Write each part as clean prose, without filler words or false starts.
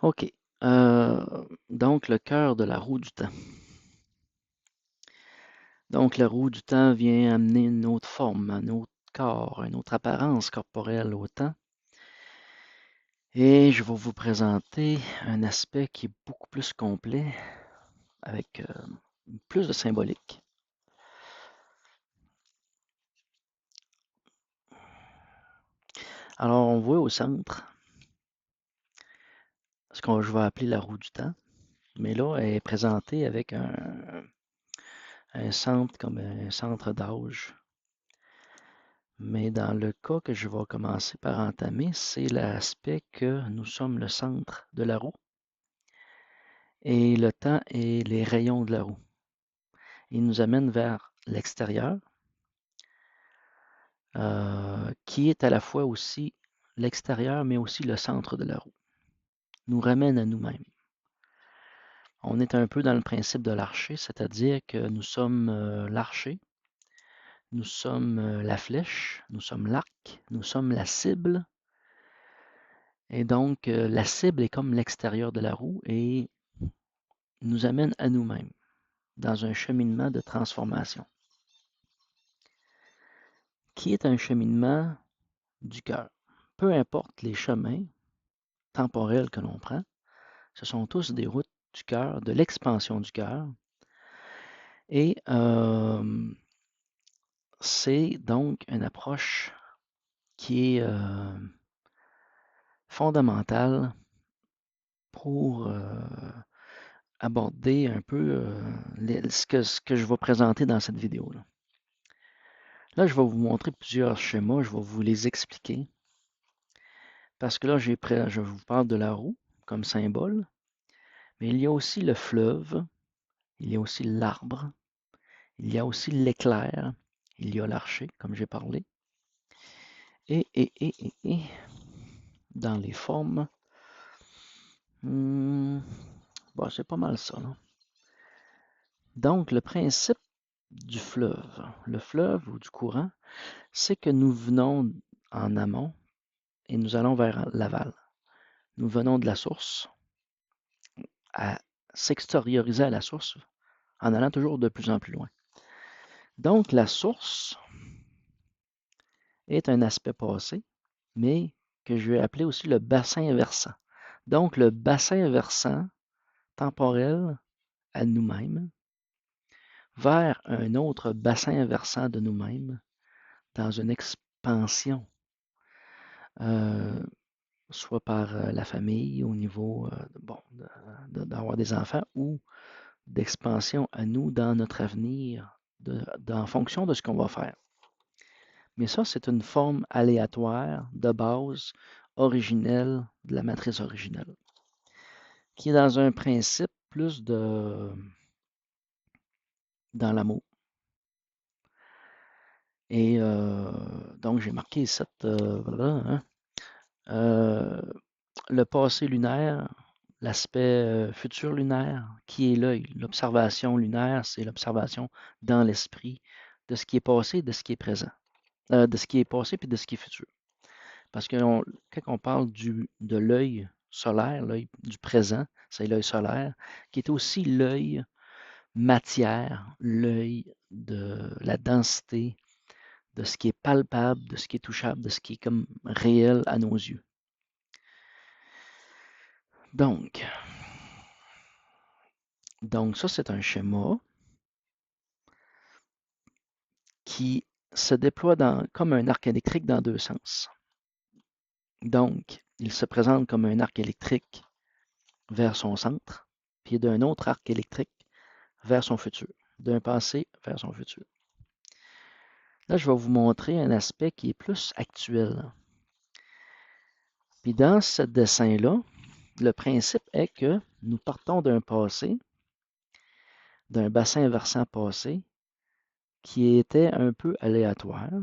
OK. Donc, le cœur de la roue du temps. Donc, la roue du temps vient amener une autre forme, un autre corps, une autre apparence corporelle au temps. Et je vais vous présenter un aspect qui est beaucoup plus complet, avec plus de symbolique. Alors, on voit au centre ce que je vais appeler la roue du temps, mais là, elle est présentée avec un centre comme un centre d'âge. Mais dans le cas que je vais commencer par entamer, c'est l'aspect que nous sommes le centre de la roue et le temps est les rayons de la roue. Il nous amène vers l'extérieur, qui est à la fois aussi l'extérieur, mais aussi le centre de la roue. Nous ramène à nous-mêmes. On est un peu dans le principe de l'archer, c'est-à-dire que nous sommes l'archer, nous sommes la flèche, nous sommes l'arc, nous sommes la cible. Et donc, la cible est comme l'extérieur de la roue et nous amène à nous-mêmes dans un cheminement de transformation, qui est un cheminement du cœur. Peu importe les chemins temporels que l'on prend, ce sont tous des routes du cœur, de l'expansion du cœur. Et c'est donc une approche qui est fondamentale pour aborder un peu ce que je vais présenter dans cette vidéo-là. Là, je vais vous montrer plusieurs schémas, je vais vous les expliquer. Parce que là, je vous parle de la roue comme symbole, mais il y a aussi le fleuve, il y a aussi l'arbre, il y a aussi l'éclair, il y a l'archer, comme j'ai parlé. Et dans les formes, bon, c'est pas mal ça, là. Donc, le principe du fleuve, le fleuve ou du courant, c'est que nous venons en amont et nous allons vers l'aval. Nous venons de la source à s'extérioriser à la source en allant toujours de plus en plus loin. Donc, la source est un aspect passé, mais que je vais appeler aussi le bassin versant. Donc, le bassin versant temporel à nous-mêmes vers un autre bassin versant de nous-mêmes dans une expansion, soit par la famille au niveau bon, d'avoir des enfants ou d'expansion à nous dans notre avenir, en fonction de ce qu'on va faire. Mais ça, c'est une forme aléatoire de base originelle de la matrice originelle, qui est dans un principe plus dans l'amour. Et donc, j'ai marqué le passé lunaire, l'aspect futur lunaire, qui est l'œil. L'observation lunaire, c'est l'observation dans l'esprit de ce qui est passé, de ce qui est présent, de ce qui est passé puis de ce qui est futur. Parce que quand on parle de l'œil solaire, l'œil du présent, c'est l'œil solaire, qui est aussi l'œil matière, l'œil de la densité, de ce qui est palpable, de ce qui est touchable, de ce qui est comme réel à nos yeux. Donc ça, c'est un schéma qui se déploie comme un arc électrique dans deux sens. Donc, il se présente comme un arc électrique vers son centre, puis d'un autre arc électrique vers son futur, d'un passé vers son futur. Là, je vais vous montrer un aspect qui est plus actuel. Puis dans ce dessin-là, le principe est que nous partons d'un passé, d'un bassin versant passé, qui était un peu aléatoire,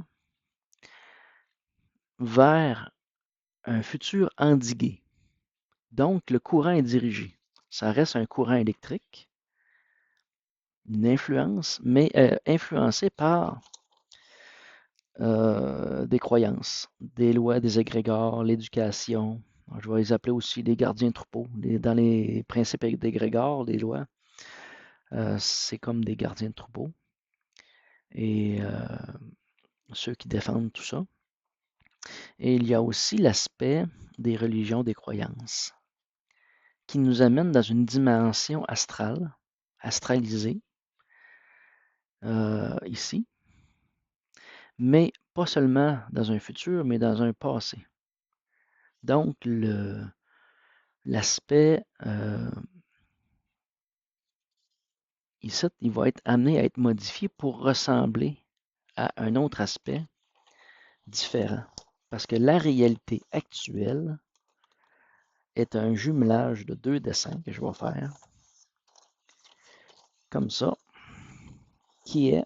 vers un futur endigué. Donc, le courant est dirigé. Ça reste un courant électrique, une influence, mais influencé par des croyances, des lois, des égrégores, l'éducation, Je vais les appeler aussi les gardiens de troupeau. Dans les principes d'égrégore, les lois, c'est comme des gardiens de troupeau. Et ceux qui défendent tout ça. Et il y a aussi l'aspect des religions, des croyances, qui nous amène dans une dimension astrale, astralisée, ici, mais pas seulement dans un futur, mais dans un passé. Donc, l'aspect ici, il va être amené à être modifié pour ressembler à un autre aspect différent. Parce que la réalité actuelle est un jumelage de 2 dessins que je vais faire, comme ça, qui est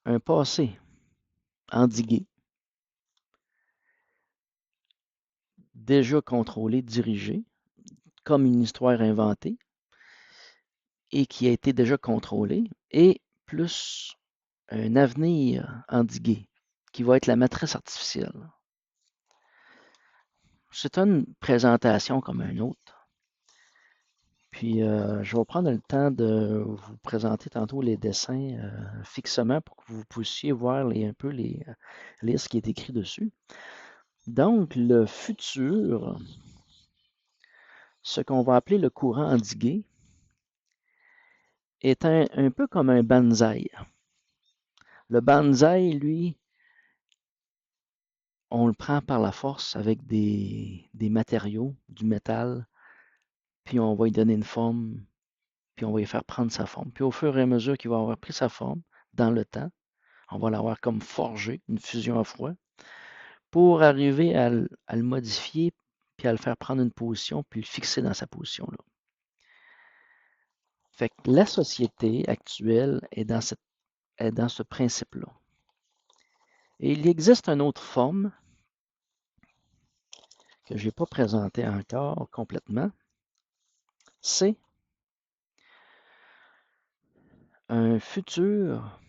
un passé endigué, déjà contrôlé, dirigé, comme une histoire inventée, et qui a été déjà contrôlé, et plus un avenir endigué, qui va être la matrice artificielle. C'est une présentation comme un autre. Puis, je vais prendre le temps de vous présenter tantôt les dessins fixement pour que vous puissiez voir un peu lire ce qui est écrit dessus. Donc, le futur, ce qu'on va appeler le courant endigué, est un peu comme un banzai. Le banzai, lui, on le prend par la force avec des matériaux, du métal, puis on va lui donner une forme, puis on va lui faire prendre sa forme. Puis au fur et à mesure qu'il va avoir pris sa forme, dans le temps, on va l'avoir comme forgé, une fusion à froid, pour arriver à le modifier, puis à le faire prendre une position, puis le fixer dans sa position-là. Fait que la société actuelle est dans ce principe-là. Et il existe une autre forme que je n'ai pas présentée encore complètement. C'est un futur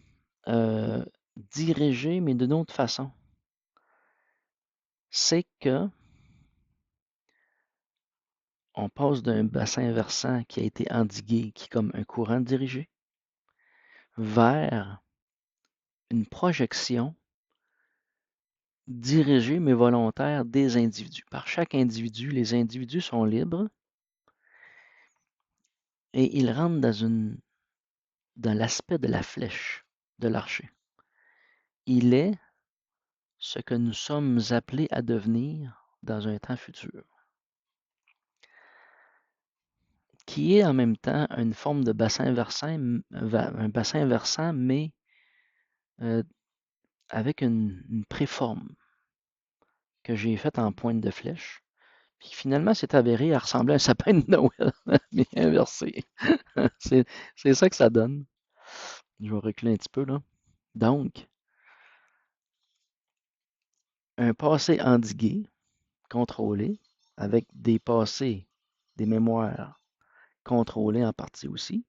dirigé, mais d'une autre façon. C'est que on passe d'un bassin versant qui a été endigué, qui est comme un courant dirigé, vers une projection dirigée mais volontaire des individus. Par chaque individu, les individus sont libres et ils rentrent dans l'aspect de la flèche de l'archer. Il est ce que nous sommes appelés à devenir dans un temps futur, qui est en même temps une forme de bassin versant, un bassin versant, mais avec une préforme que j'ai faite en pointe de flèche. Puis finalement, c'est avéré à ressembler à un sapin de Noël, mais inversé. C'est ça que ça donne. Je vais reculer un petit peu là. Donc, un passé endigué, contrôlé, avec des passés, des mémoires contrôlées en partie aussi.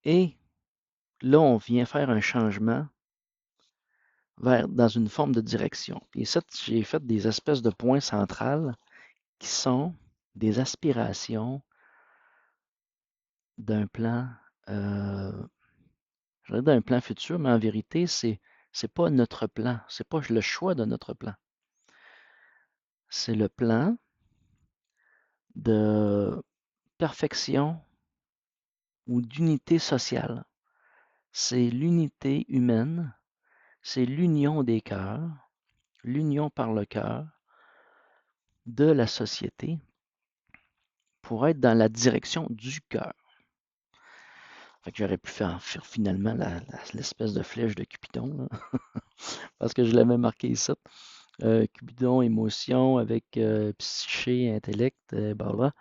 Et là, on vient faire un changement dans une forme de direction. Puis ça, j'ai fait des espèces de points centrales qui sont des aspirations d'un plan, je dirais d'un plan futur, mais en vérité, c'est pas notre plan, c'est pas le choix de notre plan. C'est le plan de perfection ou d'unité sociale. C'est l'unité humaine, c'est l'union des cœurs, l'union par le cœur de la société pour être dans la direction du cœur. Fait que j'aurais pu faire finalement l'espèce de flèche de Cupidon, là, parce que je l'avais marqué ici. Cupidon, émotion avec psyché, intellect, blablabla.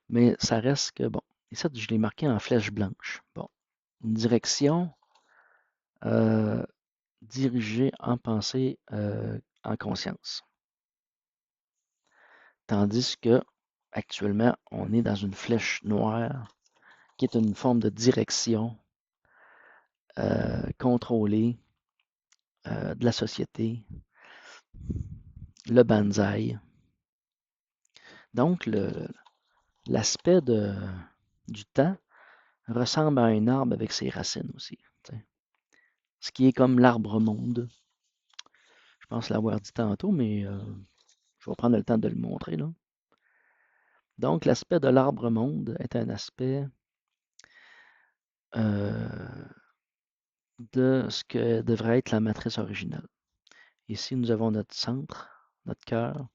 Mais ça reste que, bon, ici, je l'ai marqué en flèche blanche. Bon, une direction dirigée en pensée, en conscience. Tandis que, actuellement, on est dans une flèche noire qui est une forme de direction contrôler de la société, le banzai. Donc, l'aspect du temps ressemble à un arbre avec ses racines aussi. T'sais. Ce qui est comme l'arbre-monde. Je pense l'avoir dit tantôt, mais je vais prendre le temps de le montrer. Là. Donc, l'aspect de l'arbre-monde est un aspect de ce que devrait être la matrice originale. Ici, nous avons notre centre, notre cœur,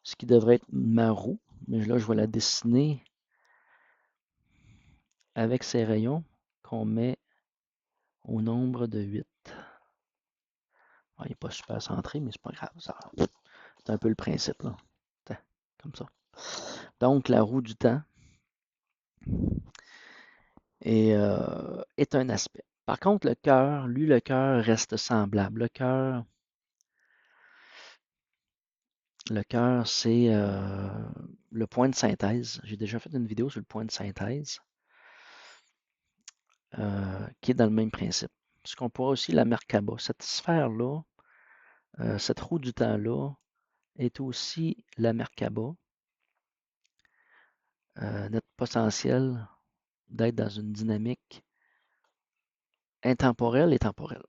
ce qui devrait être ma roue, mais là, je vais la dessiner avec ces rayons qu'on met au nombre de 8. Il n'est pas super centré, mais c'est pas grave. C'est un peu le principe, là. Comme ça. Donc, la roue du temps est un aspect. Par contre, le cœur, lui, le cœur reste semblable. Le cœur, c'est le point de synthèse. J'ai déjà fait une vidéo sur le point de synthèse qui est dans le même principe. Ce qu'on pourrait aussi la Merkaba. Cette sphère-là, cette roue du temps-là, est aussi la Merkaba, notre potentiel d'être dans une dynamique intemporelle et temporelle.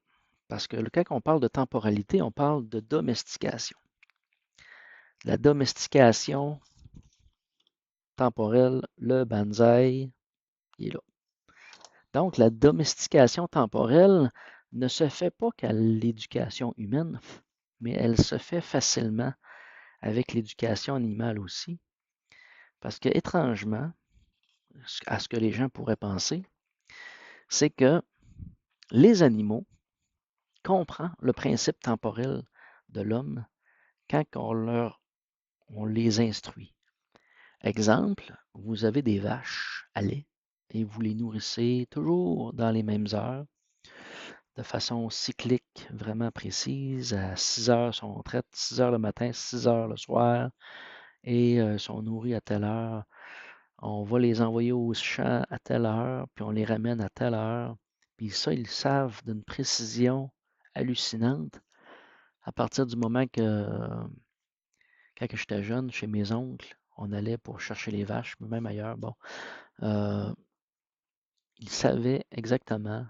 Parce que quand on parle de temporalité, on parle de domestication. La domestication temporelle, le banzai, il est là. Donc, la domestication temporelle ne se fait pas qu'à l'éducation humaine, mais elle se fait facilement avec l'éducation animale aussi. Parce que, étrangement, à ce que les gens pourraient penser, c'est que les animaux comprennent le principe temporel de l'homme quand on les instruit. Exemple, vous avez des vaches à lait et vous les nourrissez toujours dans les mêmes heures, de façon cyclique, vraiment précise. À 6 heures, sont traites 6 heures le matin, 6 heures le soir et sont nourris à telle heure. On va les envoyer au champ à telle heure, puis on les ramène à telle heure. Puis ça, ils savent d'une précision hallucinante à partir du moment que, quand j'étais jeune, chez mes oncles, on allait pour chercher les vaches, mais même ailleurs, bon, ils savaient exactement,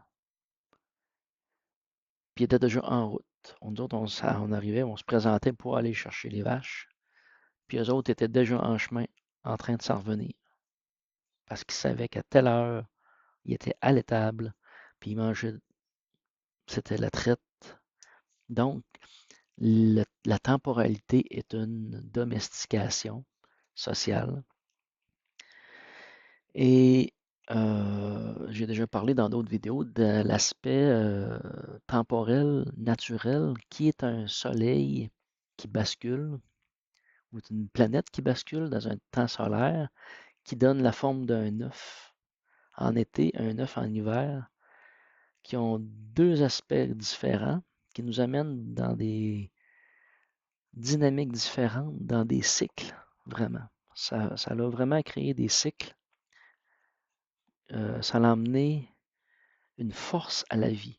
puis ils étaient déjà en route. Nous autres, on arrivait, on se présentait pour aller chercher les vaches, puis eux autres étaient déjà en chemin, en train de s'en revenir, parce qu'ils savaient qu'à telle heure, ils étaient à l'étable, puis ils mangeaient, c'était la traite. Donc, la temporalité est une domestication sociale. Et j'ai déjà parlé dans d'autres vidéos de l'aspect temporel, naturel, qui est un soleil qui bascule, ou une planète qui bascule dans un temps solaire, qui donne la forme d'un œuf en été, un œuf en hiver, qui ont deux aspects différents, qui nous amènent dans des dynamiques différentes, dans des cycles, vraiment. Ça a vraiment créé des cycles. Ça a amené une force à la vie,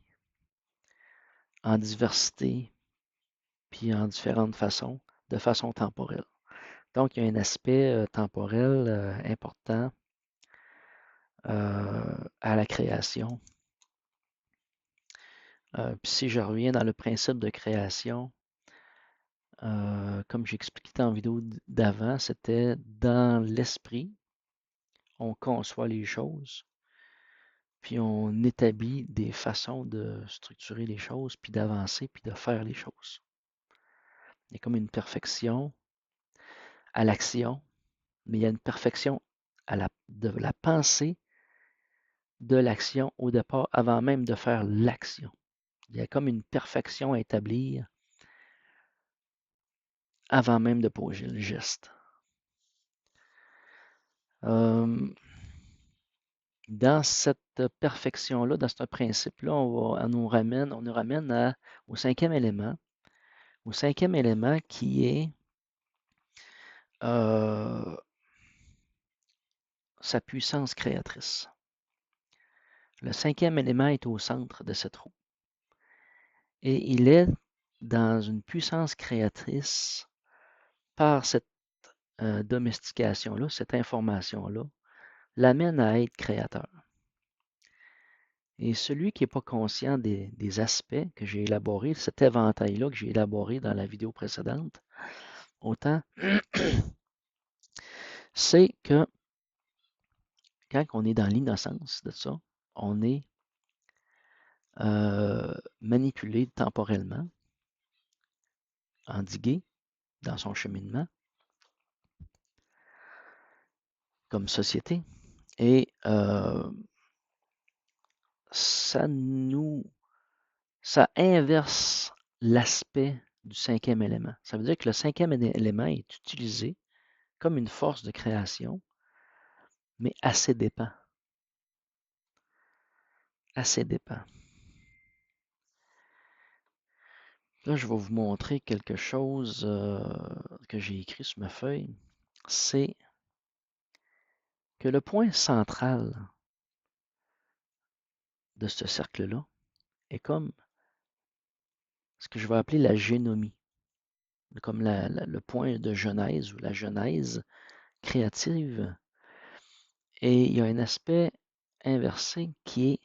en diversité, puis en différentes façons, de façon temporelle. Donc, il y a un aspect temporel important à la création. Puis si je reviens dans le principe de création, comme j'expliquais en vidéo d'avant, c'était dans l'esprit, on conçoit les choses, puis on établit des façons de structurer les choses, puis d'avancer, puis de faire les choses. Il y a comme une perfection à l'action, mais il y a une perfection de la pensée de l'action au départ, avant même de faire l'action. Il y a comme une perfection à établir avant même de poser le geste. Dans cette perfection-là, dans ce principe-là, on nous ramène au cinquième élément. Au cinquième élément qui est sa puissance créatrice. Le cinquième élément est au centre de cette roue. Et il est dans une puissance créatrice par cette domestication-là, cette information-là, l'amène à être créateur. Et celui qui n'est pas conscient des aspects que j'ai élaborés, cet éventail-là que j'ai élaboré dans la vidéo précédente, autant, c'est que quand on est dans l'innocence de ça, on est manipulé temporellement, endigué dans son cheminement, comme société, et ça inverse l'aspect du cinquième élément. Ça veut dire que le cinquième élément est utilisé comme une force de création, mais à ses dépens. À ses dépens. Là, je vais vous montrer quelque chose que j'ai écrit sur ma feuille. C'est que le point central de ce cercle-là est comme ce que je vais appeler la génomie, comme le point de genèse ou la genèse créative. Et il y a un aspect inversé qui est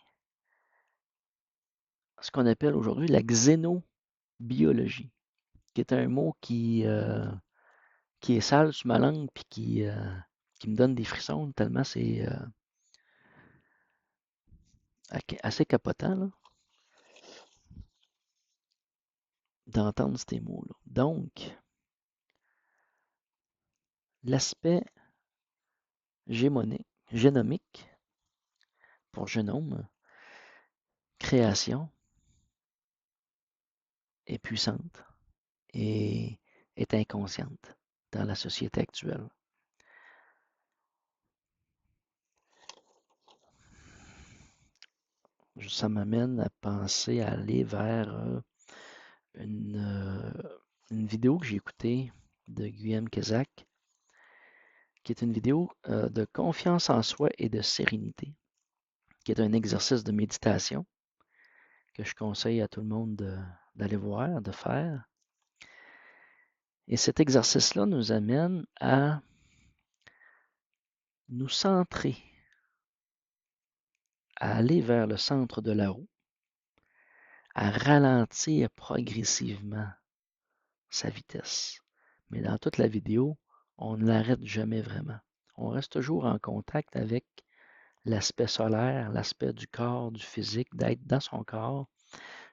ce qu'on appelle aujourd'hui la xénobiologie, qui est un mot qui est sale sur ma langue puis qui me donne des frissons tellement c'est assez capotant d'entendre ces mots-là. Donc, l'aspect génomique pour génome, création, est puissante et est inconsciente dans la société actuelle. Ça m'amène à penser à aller vers une vidéo que j'ai écoutée de Guillaume Kezak, qui est une vidéo de confiance en soi et de sérénité, qui est un exercice de méditation que je conseille à tout le monde d'aller voir, de faire. Et cet exercice-là nous amène à nous centrer, à aller vers le centre de la roue, à ralentir progressivement sa vitesse. Mais dans toute la vidéo, on ne l'arrête jamais vraiment. On reste toujours en contact avec l'aspect solaire, l'aspect du corps, du physique, d'être dans son corps.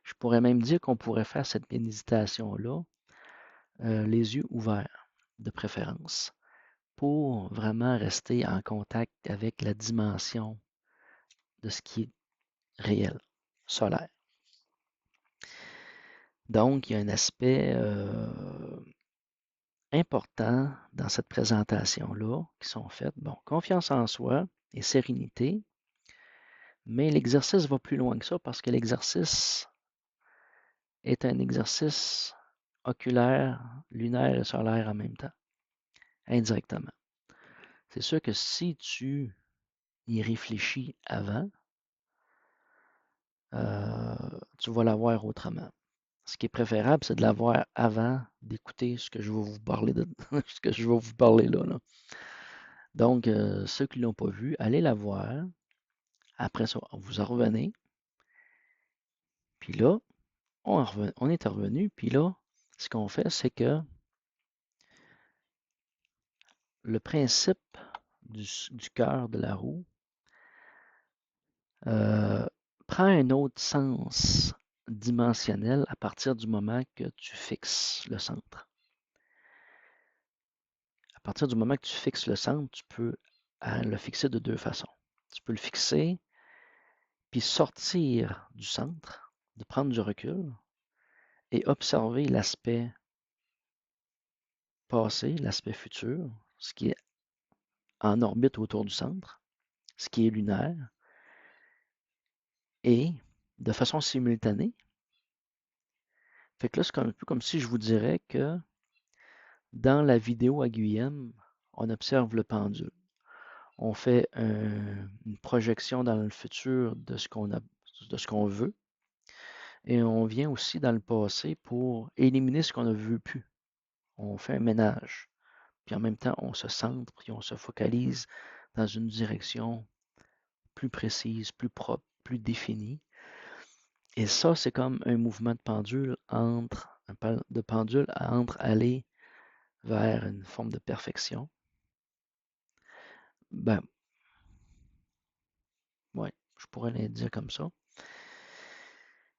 Je pourrais même dire qu'on pourrait faire cette méditation-là, les yeux ouverts, de préférence, pour vraiment rester en contact avec la dimension de ce qui est réel, solaire. Donc, il y a un aspect important dans cette présentation-là qui sont faites. Bon, confiance en soi et sérénité, mais l'exercice va plus loin que ça parce que l'exercice est un exercice oculaire, lunaire et solaire en même temps, indirectement. C'est sûr que si tu y réfléchis avant, tu vas l'avoir autrement. Ce qui est préférable, c'est de l'avoir avant d'écouter ce que je vais vous parler de ce que je vais vous parler là. Donc, ceux qui ne l'ont pas vu, allez la voir. Après ça, vous en revenez. Puis là, on est revenu. Puis là, ce qu'on fait, c'est que le principe du cœur de la roue prend un autre sens dimensionnel à partir du moment que tu fixes le centre. À partir du moment que tu fixes le centre, tu peux le fixer de deux façons. Tu peux le fixer, puis sortir du centre, de prendre du recul et observer l'aspect passé, l'aspect futur, ce qui est en orbite autour du centre, ce qui est lunaire, et de façon simultanée. Fait que là, c'est un peu comme si je vous dirais que dans la vidéo à Guyane, on observe le pendule. On fait une projection dans le futur de ce qu'on veut. Et on vient aussi dans le passé pour éliminer ce qu'on ne veut plus. On fait un ménage. Puis en même temps, on se centre, puis on se focalise dans une direction plus précise, plus propre, plus définie. Et ça, c'est comme un mouvement de pendule entre aller vers une forme de perfection. Ben, ouais, je pourrais le dire comme ça.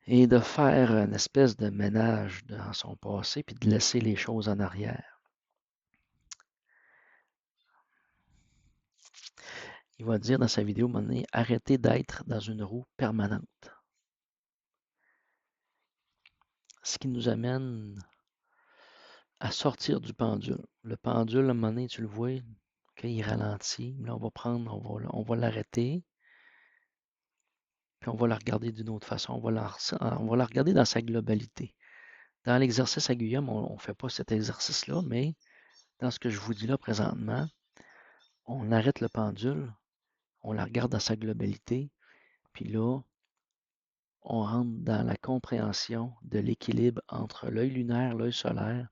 Et de faire une espèce de ménage dans son passé, puis de laisser les choses en arrière. Il va dire dans sa vidéo, à un moment donné, arrêtez d'être dans une roue permanente. Ce qui nous amène à sortir du pendule. Le pendule, à un moment donné, tu le vois, il ralentit. Là, on va l'arrêter, puis on va la regarder d'une autre façon. On va la regarder dans sa globalité. Dans l'exercice à Guillaume, on ne fait pas cet exercice-là, mais dans ce que je vous dis là présentement, on arrête le pendule, on la regarde dans sa globalité, puis là, on rentre dans la compréhension de l'équilibre entre l'œil lunaire, l'œil solaire,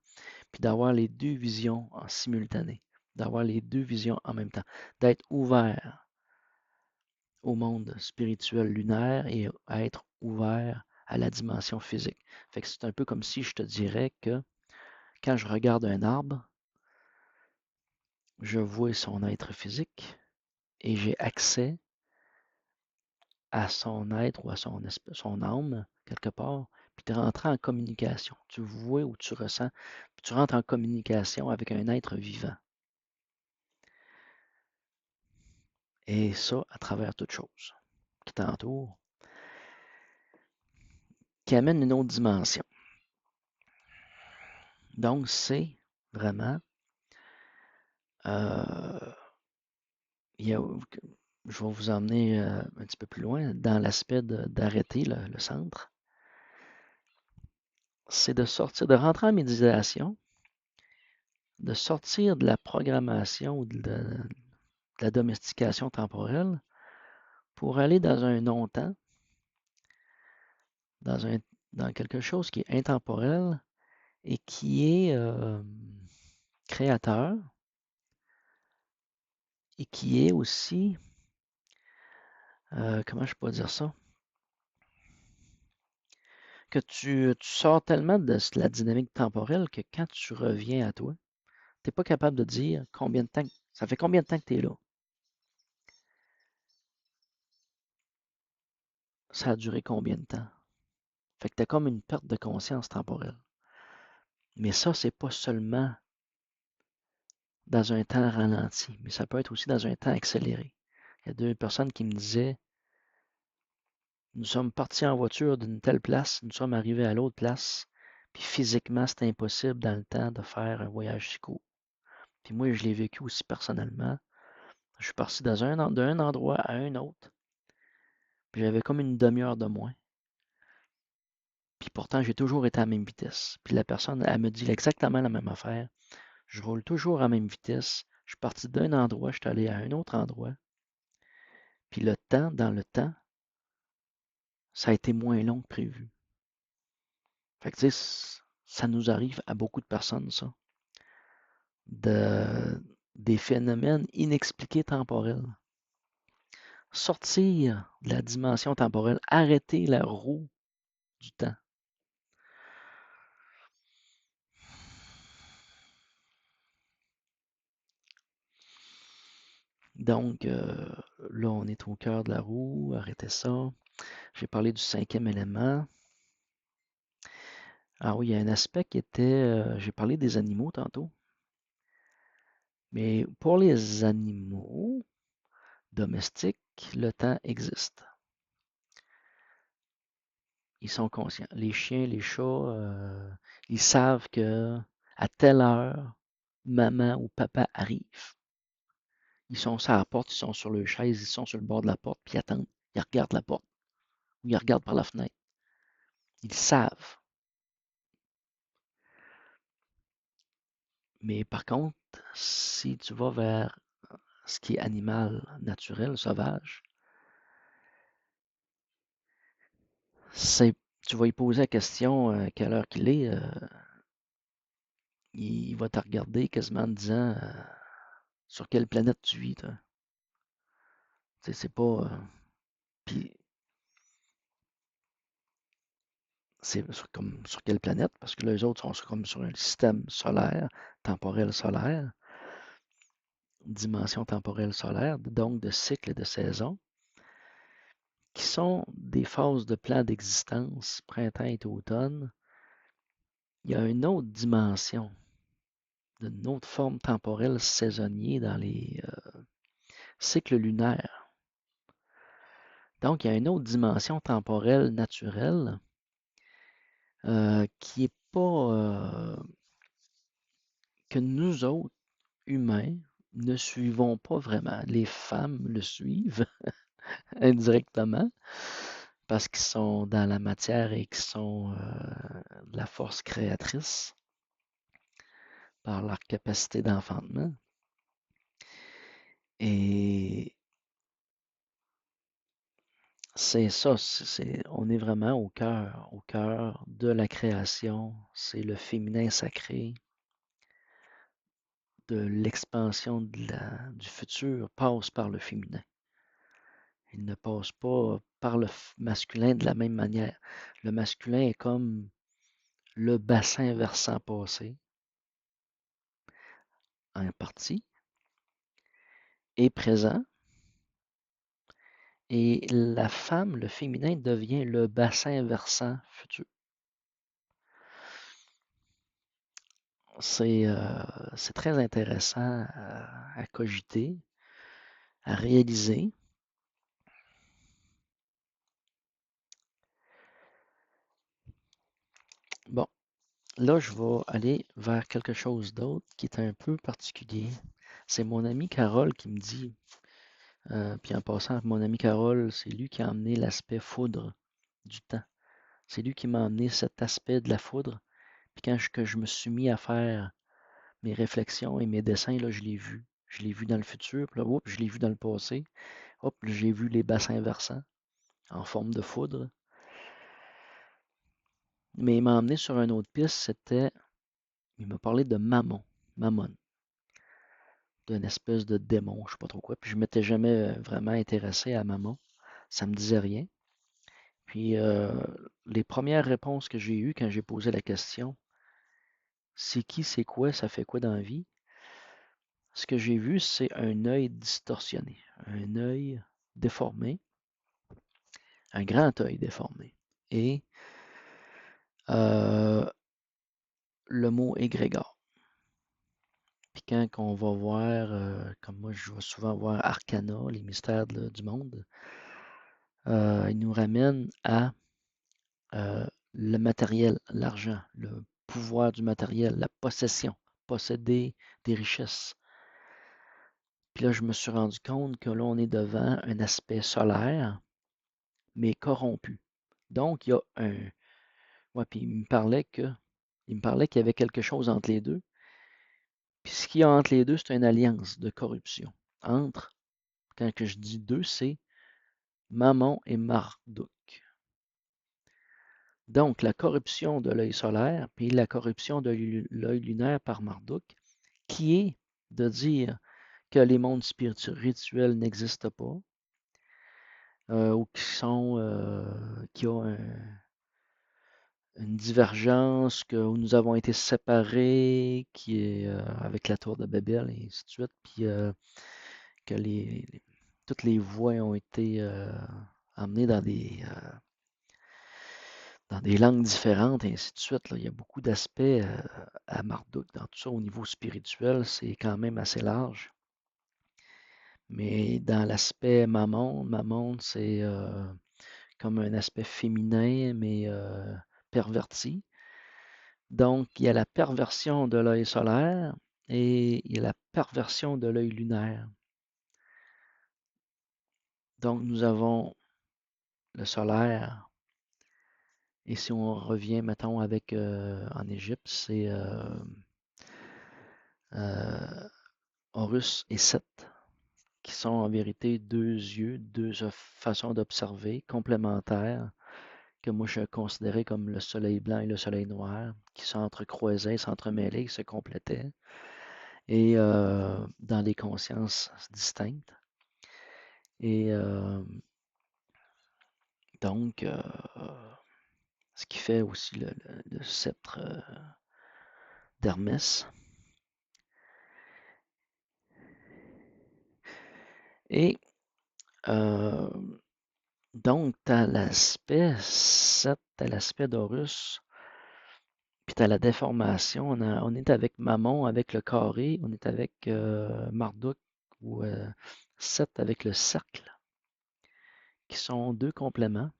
puis d'avoir les deux visions en simultané, d'avoir les deux visions en même temps, d'être ouvert au monde spirituel lunaire et à être ouvert à la dimension physique. Fait que c'est un peu comme si je te dirais que quand je regarde un arbre, je vois son être physique et j'ai accès à son être ou à son âme, quelque part, puis tu rentres en communication. Tu vois ou tu ressens, puis tu rentres en communication avec un être vivant. Et ça, à travers toute chose qui t'entoure, qui amène une autre dimension. Donc, c'est vraiment, euh, il y a, je vais vous emmener un petit peu plus loin dans l'aspect d'arrêter le centre. C'est de sortir, de rentrer en méditation, de sortir de la programmation ou de la domestication temporelle pour aller dans un non-temps, dans, un, dans quelque chose qui est intemporel et qui est créateur et qui est aussi, comment je peux dire ça, que tu sors tellement de la dynamique temporelle que quand tu reviens à toi, tu n'es pas capable de dire combien de temps, ça fait combien de temps que tu es là. Ça a duré combien de temps. Fait que tu as comme une perte de conscience temporelle. Mais ça, c'est pas seulement dans un temps ralenti, mais ça peut être aussi dans un temps accéléré. Il y a deux personnes qui me disaient, nous sommes partis en voiture d'une telle place, nous sommes arrivés à l'autre place, puis physiquement, c'est impossible dans le temps de faire un voyage si court. Puis moi, je l'ai vécu aussi personnellement. Je suis parti d'un endroit à un autre, puis j'avais comme une demi-heure de moins. Puis pourtant, j'ai toujours été à la même vitesse. Puis la personne, elle me dit exactement la même affaire. Je roule toujours à la même vitesse. Je suis parti d'un endroit, je suis allé à un autre endroit. Puis le temps, dans le temps, ça a été moins long que prévu. Fait que, tu sais, ça nous arrive à beaucoup de personnes, ça. Des phénomènes inexpliqués temporels. Sortir de la dimension temporelle, arrêter la roue du temps. Donc, là, on est au cœur de la roue, arrêtez ça. J'ai parlé du cinquième élément. Ah oui, il y a un aspect qui était, j'ai parlé des animaux tantôt, mais pour les animaux domestiques, le temps existe. Ils sont conscients. Les chiens, les chats, ils savent que à telle heure, maman ou papa arrive. Ils sont sur la porte, ils sont sur leur chaise, ils sont sur le bord de la porte, puis ils attendent. Ils regardent la porte ou ils regardent par la fenêtre. Ils savent. Mais par contre, si tu vas vers ce qui est animal, naturel, sauvage, tu vas lui poser la question quelle heure qu'il est, il va te regarder quasiment en disant sur quelle planète tu vis, toi. Tu sais, c'est pas. Puis c'est comme sur quelle planète, parce que les autres sont comme sur un système solaire, temporel solaire, dimension temporelle solaire, donc de cycles et de saisons, qui sont des phases de plan d'existence, printemps et automne. Il y a une autre dimension, une autre forme temporelle saisonnier dans les cycles lunaires. Donc, il y a une autre dimension temporelle naturelle qui n'est pas que nous autres, humains, ne suivons pas vraiment. Les femmes le suivent indirectement parce qu'ils sont dans la matière et qu'ils sont de la force créatrice par leur capacité d'enfantement. Et c'est ça, on est vraiment au cœur de la création. C'est le féminin sacré, de l'expansion du futur passe par le féminin. Il ne passe pas par le masculin de la même manière. Le masculin est comme le bassin versant passé, en partie, est présent, et la femme, le féminin, devient le bassin versant futur. C'est très intéressant à cogiter, à réaliser. Bon, là, je vais aller vers quelque chose d'autre qui est un peu particulier. C'est mon ami Carole qui me dit, puis en passant, mon ami Carole, c'est lui qui a amené l'aspect foudre du temps. C'est lui qui m'a amené cet aspect de la foudre. Puis quand je me suis mis à faire mes réflexions et mes dessins, là, je l'ai vu. Je l'ai vu dans le futur, puis là, oups, je l'ai vu dans le passé. Hop, j'ai vu les bassins versants en forme de foudre. Mais il m'a emmené sur une autre piste, il m'a parlé de Mammon, d'une espèce de démon, je sais pas trop quoi. Puis je m'étais jamais vraiment intéressé à Mammon. Ça me disait rien. Puis les premières réponses que j'ai eues quand j'ai posé la question, c'est qui, c'est quoi, ça fait quoi dans la vie? Ce que j'ai vu, c'est un œil distorsionné, un œil déformé, un grand œil déformé. Et le mot égrégore. Puis quand on va voir, comme moi je vais souvent voir Arcana, les mystères du monde, il nous ramène à le matériel, l'argent, le pouvoir du matériel, la possession, posséder des richesses. Puis là, je me suis rendu compte que là, on est devant un aspect solaire, mais corrompu. Donc, il y a un. Ouais, puis il me parlait qu'il y avait quelque chose entre les deux. Puis ce qu'il y a entre les deux, c'est une alliance de corruption. Entre, quand que je dis deux, c'est Mammon et Marduk. Donc, la corruption de l'œil solaire, puis la corruption de l'œil lunaire par Marduk, qui est de dire que les mondes spirituels n'existent pas, ou qui ont une divergence, où nous avons été séparés, qui est avec la tour de Babel, et ainsi de suite, puis que toutes les voix ont été emmenées dans des langues différentes, et ainsi de suite. Là. Il y a beaucoup d'aspects à Marduk dans tout ça. Au niveau spirituel, c'est quand même assez large. Mais dans l'aspect Mammon, c'est comme un aspect féminin, mais perverti. Donc, il y a la perversion de l'œil solaire et il y a la perversion de l'œil lunaire. Donc, nous avons le solaire. Et si on revient, mettons, avec en Égypte, c'est Horus et Seth. qui sont en vérité deux yeux, deux façons d'observer complémentaires, que moi je considérais comme le soleil blanc et le soleil noir, qui s'entrecroisaient, s'entremêlaient, qui se complétaient, et dans des consciences distinctes. Et donc, ce qui fait aussi le sceptre d'Hermès. Et donc, tu as l'aspect 7, tu as l'aspect d'Horus, puis tu as la déformation. On est avec Mammon, avec le carré, on est avec Marduk ou 7 avec le cercle, qui sont deux compléments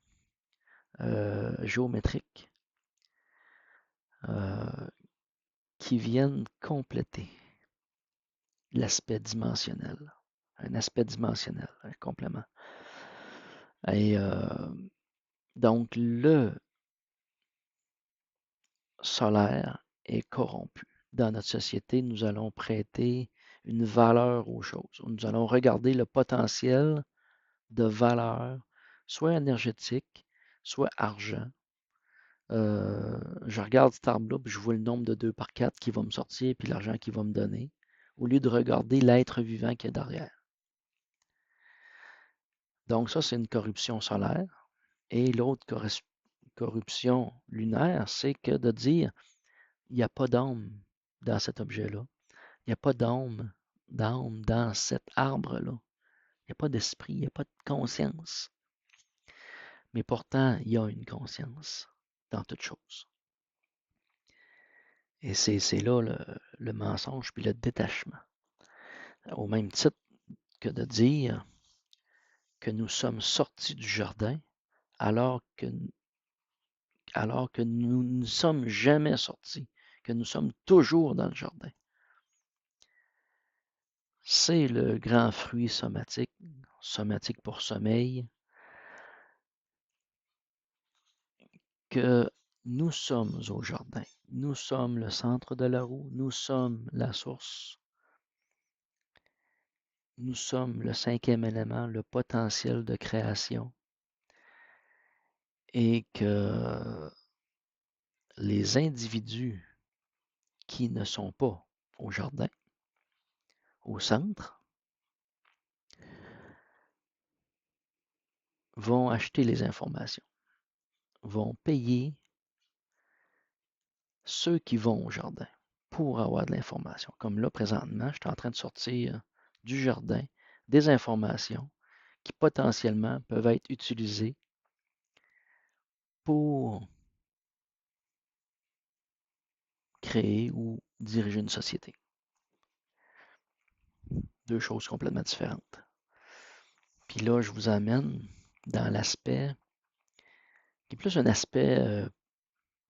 géométriques qui viennent compléter l'aspect dimensionnel. Un aspect dimensionnel, un complément. Et donc, le solaire est corrompu. Dans notre société, nous allons prêter une valeur aux choses. Nous allons regarder le potentiel de valeur, soit énergétique, soit argent. Je regarde cet arbre-là, puis je vois le nombre de 2 par 4 qui va me sortir, puis l'argent qu'il va me donner, au lieu de regarder l'être vivant qui est derrière. Donc ça, c'est une corruption solaire. Et l'autre corruption lunaire, c'est que de dire, il n'y a pas d'âme dans cet objet-là. Il n'y a pas d'âme dans cet arbre-là. Il n'y a pas d'esprit, il n'y a pas de conscience. Mais pourtant, il y a une conscience dans toute chose. Et c'est là le mensonge puis le détachement. Au même titre que de dire que nous sommes sortis du jardin alors que nous ne sommes jamais sortis, que nous sommes toujours dans le jardin. C'est le grand fruit somatique, somatique pour sommeil, que nous sommes au jardin. Nous sommes le centre de la roue, nous sommes la source, nous sommes le cinquième élément, le potentiel de création, et que les individus qui ne sont pas au jardin, au centre, vont acheter les informations, vont payer ceux qui vont au jardin pour avoir de l'information. Comme là, présentement, je suis en train de sortir du jardin des informations qui potentiellement peuvent être utilisées pour créer ou diriger une société. Deux choses complètement différentes. Puis là, je vous amène dans l'aspect qui est plus un aspect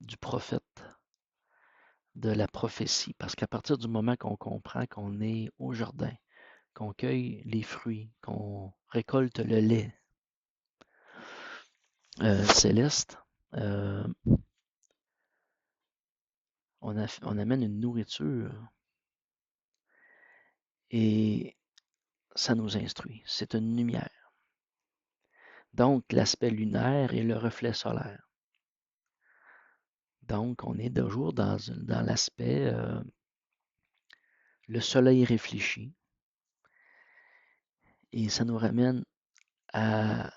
du prophète, de la prophétie, parce qu'à partir du moment qu'on comprend qu'on est au jardin, qu'on cueille les fruits, qu'on récolte le lait céleste, on amène une nourriture et ça nous instruit. C'est une lumière. Donc, l'aspect lunaire est le reflet solaire. Donc, on est toujours dans l'aspect le soleil réfléchi. Et ça nous ramène à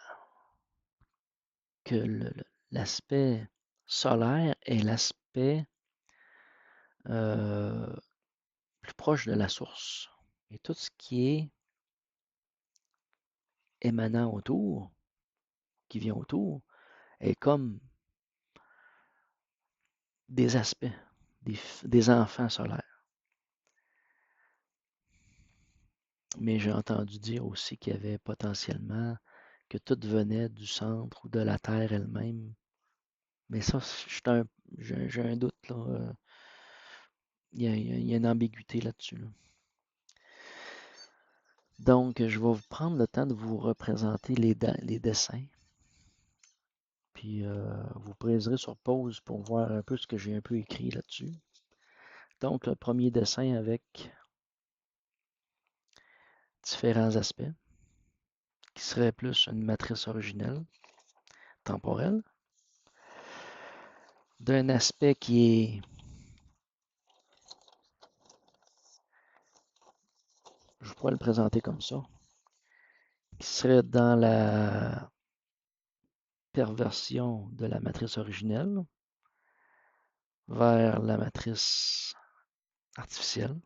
que l'aspect solaire est l'aspect plus proche de la source. Et tout ce qui est émanant autour, qui vient autour, est comme des aspects, des enfants solaires. Mais j'ai entendu dire aussi qu'il y avait potentiellement que tout venait du centre ou de la Terre elle-même. Mais ça, j'ai un doute, là. Il y a une ambiguïté là-dessus, là. Donc, je vais vous prendre le temps de vous représenter les dessins. Puis, vous préserez sur pause pour voir un peu ce que j'ai un peu écrit là-dessus. Donc, le premier dessin avec différents aspects, qui serait plus une matrice originelle, temporelle, d'un aspect qui est, je pourrais le présenter comme ça, qui serait dans la perversion de la matrice originelle vers la matrice artificielle,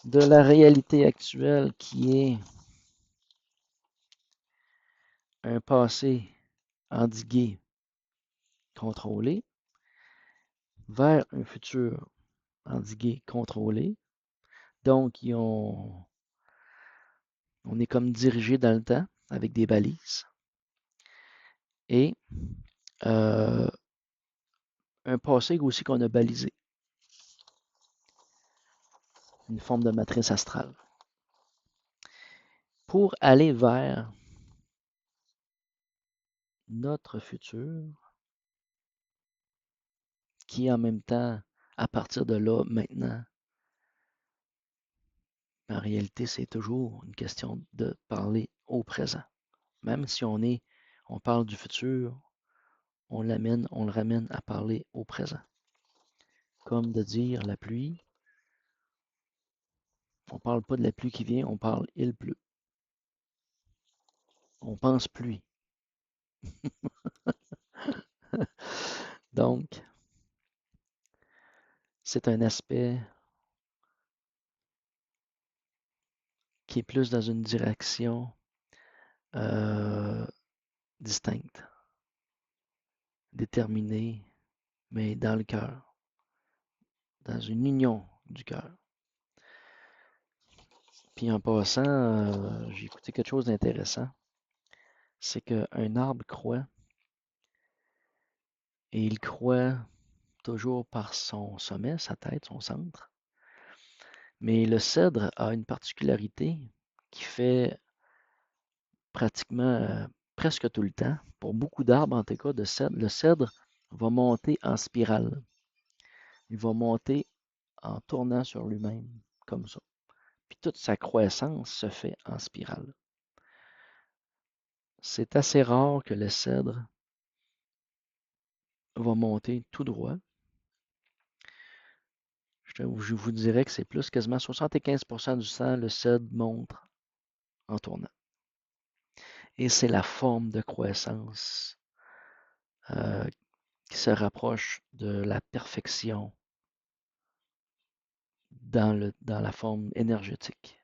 de la réalité actuelle qui est un passé endigué, contrôlé, vers un futur endigué, contrôlé. Donc, on est comme dirigé dans le temps avec des balises et un passé aussi qu'on a balisé, une forme de matrice astrale. Pour aller vers notre futur, qui en même temps, à partir de là, maintenant, en réalité, c'est toujours une question de parler au présent. Même si on parle du futur, on le ramène à parler au présent. Comme de dire la pluie, on ne parle pas de la pluie qui vient, on parle il pleut. On pense pluie. Donc, c'est un aspect qui est plus dans une direction distincte, déterminée, mais dans le cœur, dans une union du cœur. Puis en passant, j'ai écouté quelque chose d'intéressant. C'est qu'un arbre croît et il croît toujours par son sommet, sa tête, son centre. Mais le cèdre a une particularité qui fait pratiquement presque tout le temps, pour beaucoup d'arbres en tout cas de cèdre, le cèdre va monter en spirale. Il va monter en tournant sur lui-même, comme ça. Puis toute sa croissance se fait en spirale. C'est assez rare que le cèdre va monter tout droit. Je vous dirais que c'est plus quasiment 75% du temps, le cèdre monte en tournant. Et c'est la forme de croissance qui se rapproche de la perfection dans la forme énergétique.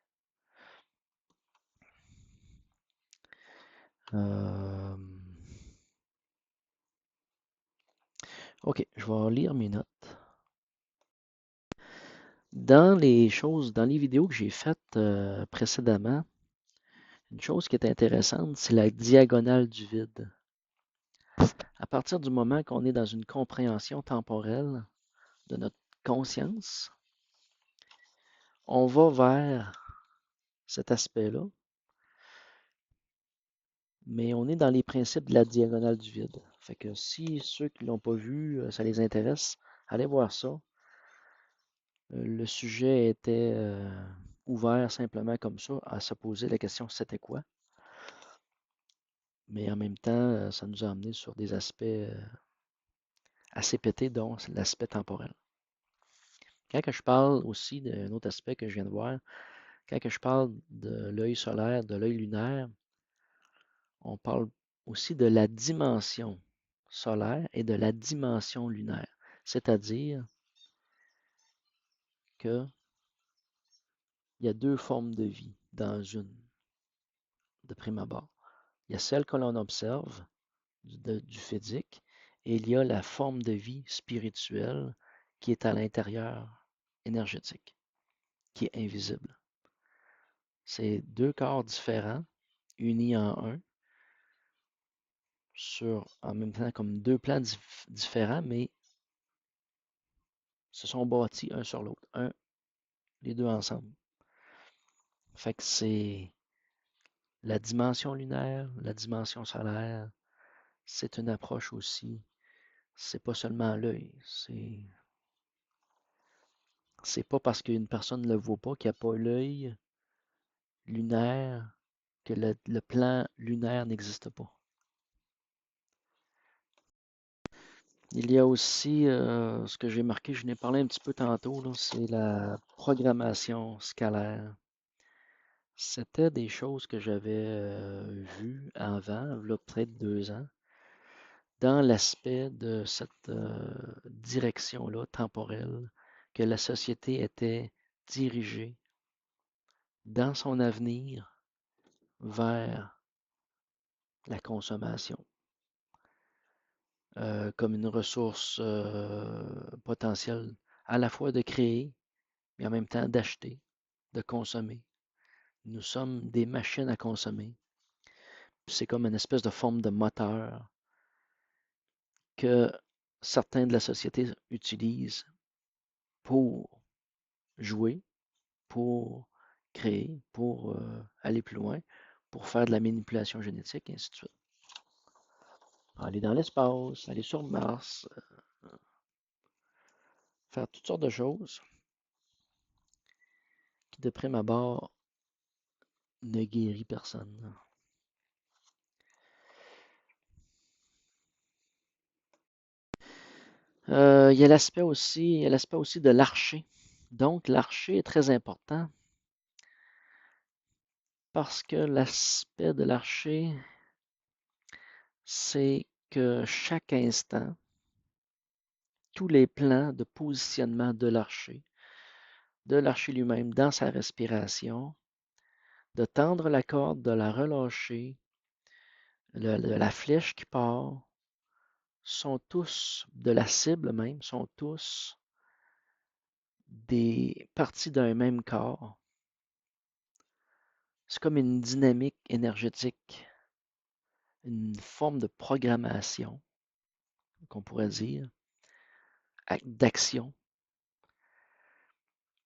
OK, je vais lire mes notes. Dans les vidéos que j'ai faites précédemment, une chose qui est intéressante, c'est la diagonale du vide. À partir du moment qu'on est dans une compréhension temporelle de notre conscience, on va vers cet aspect-là, mais on est dans les principes de la diagonale du vide. Fait que si ceux qui ne l'ont pas vu, ça les intéresse, allez voir ça. Le sujet était ouvert simplement comme ça à se poser la question c'était quoi. Mais en même temps, ça nous a amené sur des aspects assez pétés, dont l'aspect temporel. Quand je parle aussi d'un autre aspect que je viens de voir, quand je parle de l'œil solaire, de l'œil lunaire, on parle aussi de la dimension solaire et de la dimension lunaire. C'est-à-dire qu'il y a deux formes de vie dans une, de prime abord. Il y a celle que l'on observe du physique et il y a la forme de vie spirituelle qui est à l'intérieur énergétique, qui est invisible. C'est deux corps différents, unis en un, en même temps comme deux plans différents, mais se sont bâtis un sur l'autre, les deux ensemble. Fait que c'est la dimension lunaire, la dimension solaire, c'est une approche aussi. C'est pas seulement l'œil, C'est pas parce qu'une personne ne le voit pas, qu'il n'y a pas l'œil lunaire, que le plan lunaire n'existe pas. Il y a aussi ce que j'ai marqué, je n'ai parlé un petit peu tantôt, c'est la programmation scalaire. C'était des choses que j'avais vues avant, là, peut-être 2 ans, dans l'aspect de cette direction-là temporelle, que la société était dirigée dans son avenir vers la consommation, comme une ressource potentielle à la fois de créer, mais en même temps d'acheter, de consommer. Nous sommes des machines à consommer. C'est comme une espèce de forme de moteur que certains de la société utilisent pour jouer, pour créer, pour aller plus loin, pour faire de la manipulation génétique, et ainsi de suite. Aller dans l'espace, aller sur Mars, faire toutes sortes de choses qui, de prime abord, ne guérit personne. Il y a l'aspect aussi, il y a l'aspect aussi de l'archer. Donc, l'archer est très important parce que l'aspect de l'archer, c'est que chaque instant, tous les plans de positionnement de l'archer lui-même dans sa respiration, de tendre la corde, de la relâcher, la flèche qui part, sont tous, de la cible même, sont tous des parties d'un même corps. C'est comme une dynamique énergétique, une forme de programmation, qu'on pourrait dire, d'action.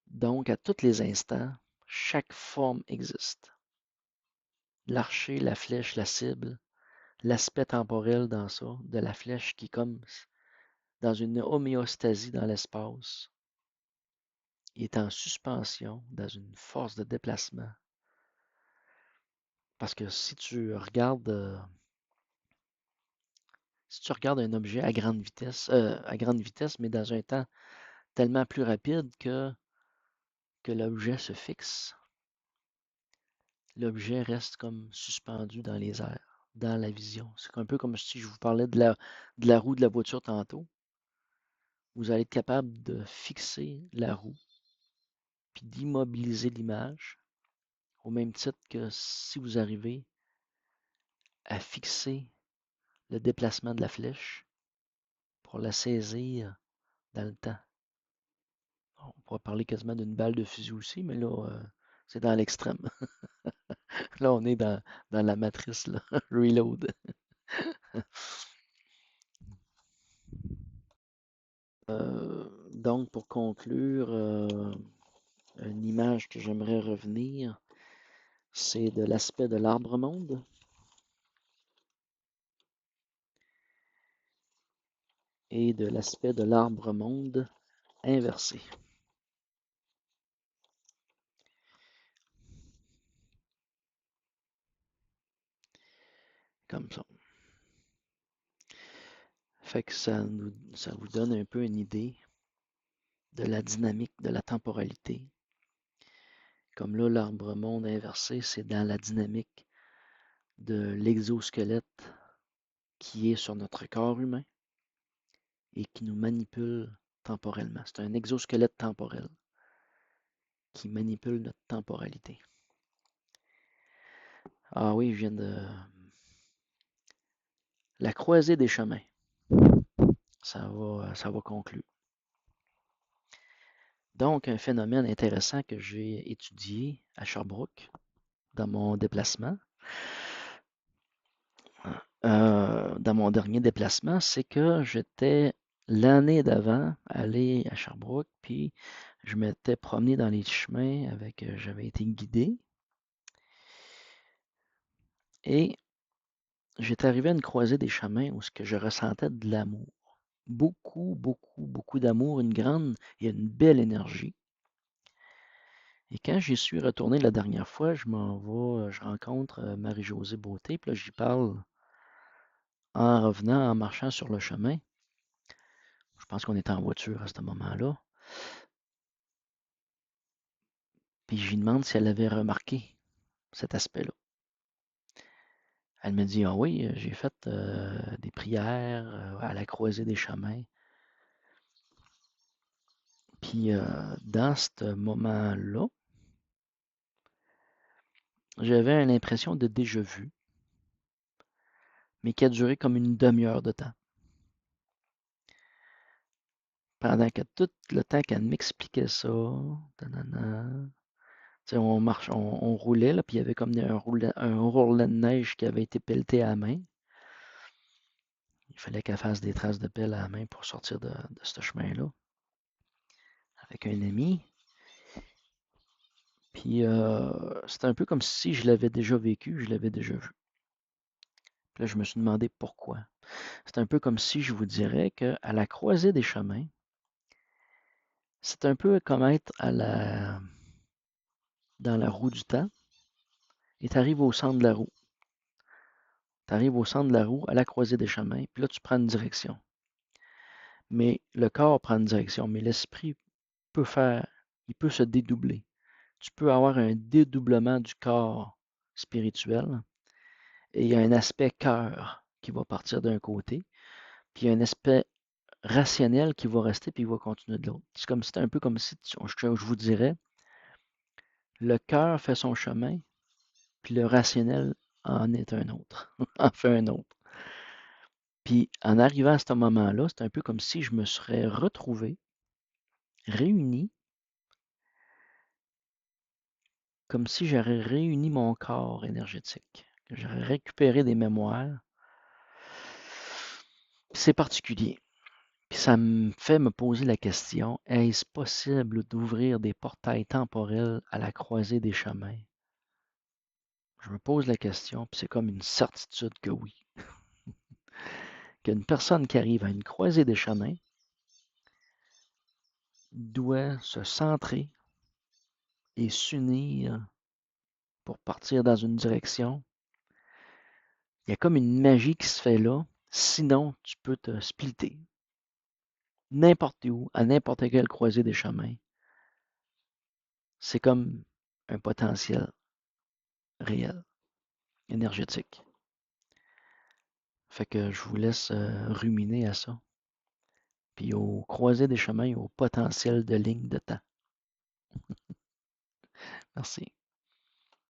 Donc, à tous les instants, chaque forme existe. L'archer, la flèche, la cible, l'aspect temporel dans ça, de la flèche qui est comme dans une homéostasie dans l'espace, il est en suspension dans une force de déplacement. Parce que si tu regardes un objet à grande vitesse, mais dans un temps tellement plus rapide que l'objet se fixe, l'objet reste comme suspendu dans les airs, dans la vision. C'est un peu comme si je vous parlais de la roue de la voiture tantôt. Vous allez être capable de fixer la roue, puis d'immobiliser l'image, au même titre que si vous arrivez à fixer le déplacement de la flèche pour la saisir dans le temps. On pourrait parler quasiment d'une balle de fusil aussi, mais là, c'est dans l'extrême. Là, on est dans la matrice, là. Reload. Donc, pour conclure, une image que j'aimerais revenir, c'est de l'aspect de l'arbre-monde et de l'aspect de l'arbre-monde inversé, comme ça. Fait que ça vous donne un peu une idée de la dynamique de la temporalité. Comme là, l'arbre-monde inversé, c'est dans la dynamique de l'exosquelette qui est sur notre corps humain et qui nous manipule temporellement. C'est un exosquelette temporel qui manipule notre temporalité. Ah oui, je viens de... La croisée des chemins, ça va conclure. Donc, un phénomène intéressant que j'ai étudié à Sherbrooke dans mon déplacement, dans mon dernier déplacement, c'est que j'étais l'année d'avant allé à Sherbrooke, puis je m'étais promené dans les chemins avec, j'avais été guidé, et j'étais arrivé à une croisée des chemins où ce que je ressentais de l'amour. Beaucoup, beaucoup, beaucoup d'amour, il y a une belle énergie. Et quand j'y suis retourné la dernière fois, je m'en vais, je rencontre Marie-Josée Beauté, puis là, j'y parle en revenant, en marchant sur le chemin. Je pense qu'on était en voiture à ce moment-là. Puis je lui demande si elle avait remarqué cet aspect-là. Elle me dit, ah oui, j'ai fait des prières à la croisée des chemins. Puis dans ce moment-là, j'avais une impression de déjà vu, mais qui a duré comme une demi-heure de temps. Pendant que tout le temps qu'elle m'expliquait ça, nanana, on marche, on roulait, là, puis il y avait comme un rouleau de neige qui avait été pelleté à la main. Il fallait qu'elle fasse des traces de pelle à la main pour sortir de ce chemin-là avec un ami. Puis c'était un peu comme si je l'avais déjà vécu, je l'avais déjà vu. Puis là, je me suis demandé pourquoi. C'est un peu comme si je vous dirais qu'à la croisée des chemins, c'est un peu comme être dans la roue du temps et tu arrives au centre de la roue. Tu arrives au centre de la roue, à la croisée des chemins, puis là, tu prends une direction. Mais le corps prend une direction, mais l'esprit il peut se dédoubler. Tu peux avoir un dédoublement du corps spirituel et il y a un aspect cœur qui va partir d'un côté, puis il y a un aspect rationnel qui va rester puis il va continuer de l'autre. C'est un peu comme si je vous dirais, le cœur fait son chemin, puis le rationnel en est un autre, en fait un autre. Puis en arrivant à ce moment-là, c'est un peu comme si je me serais retrouvé, réuni, comme si j'aurais réuni mon corps énergétique, que j'aurais récupéré des mémoires. C'est particulier. Puis ça me fait me poser la question, est-ce possible d'ouvrir des portails temporels à la croisée des chemins? Je me pose la question, puis c'est comme une certitude que oui. Qu'une personne qui arrive à une croisée des chemins doit se centrer et s'unir pour partir dans une direction. Il y a comme une magie qui se fait là. Sinon, tu peux te splitter n'importe où, à n'importe quelle croisée des chemins. C'est comme un potentiel réel, énergétique. Fait que je vous laisse ruminer à ça. Puis au croisée des chemins, au potentiel de ligne de temps. Merci.